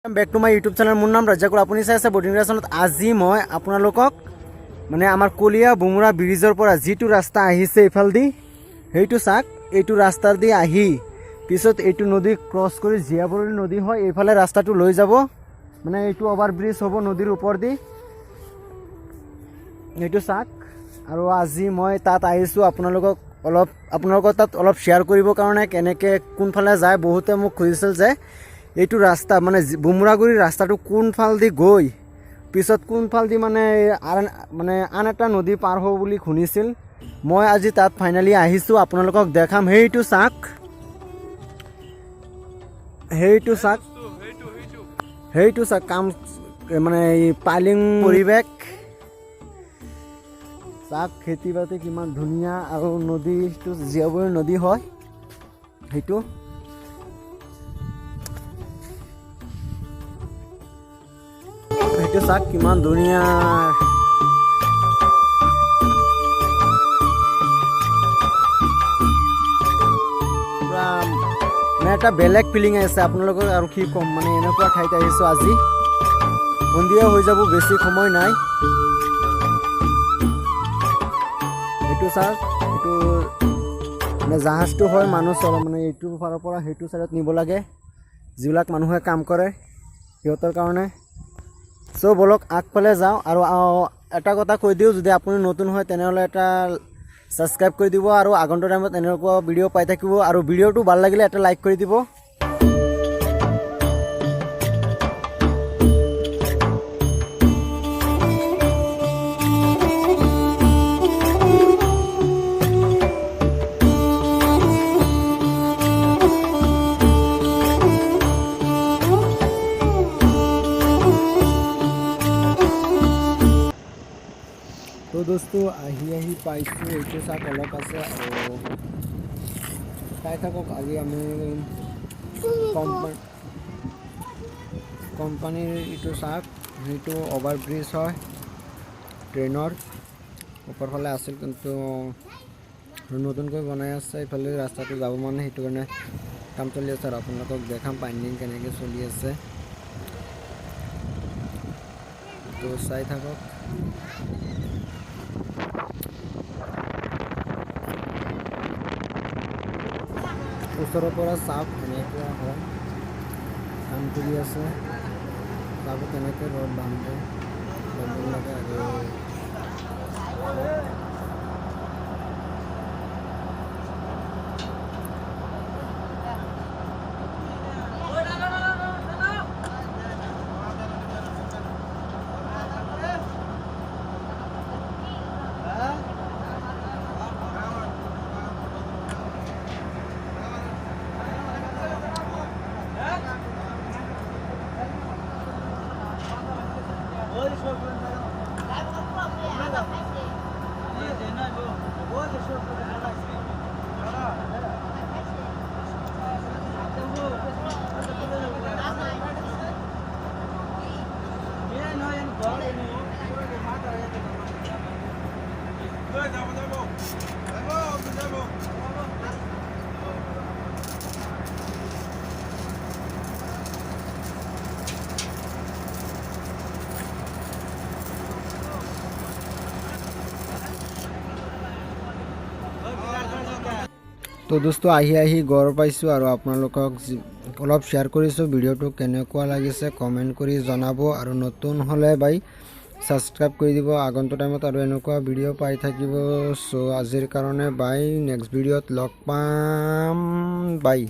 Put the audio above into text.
Back to my YouTube channel. মোৰ নাম ৰাজ্জাকুল। আপুনি চাই আছে বৰ্ডিং ৰেচনত। আজি মই আপোনালোকক মানে আমাৰ কলীয়া বুমৰা ব্ৰিজৰ পৰা যিটো ৰাস্তা আহিছে এইফালেদি সেইটো চাওক। এইটো ৰাস্তাৰ দি আহি পিছত এইটো নদী ক্ৰছ কৰি জীয়াবৰী নদী হয় এইফালে ৰাস্তাটো লৈ যাব, মানে এইটো অভাৰ ব্ৰিজ হ'ব নদীৰ ওপৰ দি। এইটো চাওক। আৰু আজি মই তাত আহিছোঁ আপোনালোকৰ তাত অলপ শ্বেয়াৰ কৰিবৰ কাৰণে, কেনেকৈ কোনফালে যায়। বহুতে মোক খুজিছিল যে এইটো ৰাস্তা মানে বুমৰাগুৰিৰ ৰাস্তাটো কোনফালেদি গৈ পিছত কোনফালেদি মানে আন এটা নদী পাৰ হ'ব বুলি শুনিছিল। মই আজি তাত ফাইনেলি আহিছোঁ, আপোনালোকক দেখাম। সেইটো চাওক, সেইটো চাওক কাম মানে পাইলিং পৰিৱেশ চাওক। খেতি বাতি কিমান ধুনীয়া, আৰু নদীটো জীয়াবৰী নদী হয়। সেইটো চাওক কিমান ধুনীয়া। পুৰা মানে এটা বেলেগ ফিলিং আহিছে আপোনালোকক, আৰু কি ক'ম মানে এনেকুৱা ঠাইত আহিছোঁ আজি। সন্ধিয়া হৈ যাব, বেছি সময় নাই। এইটো চাওক, এইটো মানে জাহাজটো হয় মানুহ চলা, মানে এইটো ফালৰ পৰা সেইটো চাইডত নিব লাগে যিবিলাক মানুহে কাম কৰে সিহঁতৰ কাৰণে। চ' বলক আগফালে যাওঁ। আৰু এটা কথা কৈ দিওঁ, যদি আপুনি নতুন হয় তেনেহ'লে এটা ছাবস্ক্ৰাইব কৰি দিব, আৰু আগন্তুক টাইমত এনেকুৱা ভিডিঅ' পাই থাকিব। আৰু ভিডিঅ'টো ভাল লাগিলে এটা লাইক কৰি দিব। তো দোস্তো আহি পাইছোঁ। এইটো চাওক অলপ আছে, আৰু চাই থাকক। আজি আমি কোম্পানীৰ এইটো চাওক, সেইটো অভাৰ ব্ৰিজ হয় ট্ৰেইনৰ ওপৰফালে আছিল, কিন্তু নতুনকৈ বনাই আছে। এইফালে ৰাস্তাটো যাব মানে সেইটো কাৰণে কাম চলি আছে, আৰু আপোনালোকক দেখাম পাইলিং কেনেকৈ চলি আছে। তো চাই থাকক। ওচৰৰ পৰা চাওক এনেকুৱা হয়, কাম কৰি আছে। চাব কেনেকৈ ৰ'দ বান্ধব লাগে। আৰু তো দোস্তো আহি ঘৰ পাইছোঁ, আৰু আপোনালোকক অলপ শ্বেয়াৰ কৰিছোঁ। ভিডিঅ'টো কেনেকুৱা লাগিছে কমেণ্ট কৰি জনাব, আৰু নতুন হ'লে ছাবস্ক্ৰাইব কৰি দিব আগন্তুক টাইমত, আৰু এনেকুৱা ভিডিঅ' পাই থাকিব। চ' আজিৰ কাৰণে বাই, নেক্সট ভিডিঅ'ত লগ পাম, বাই।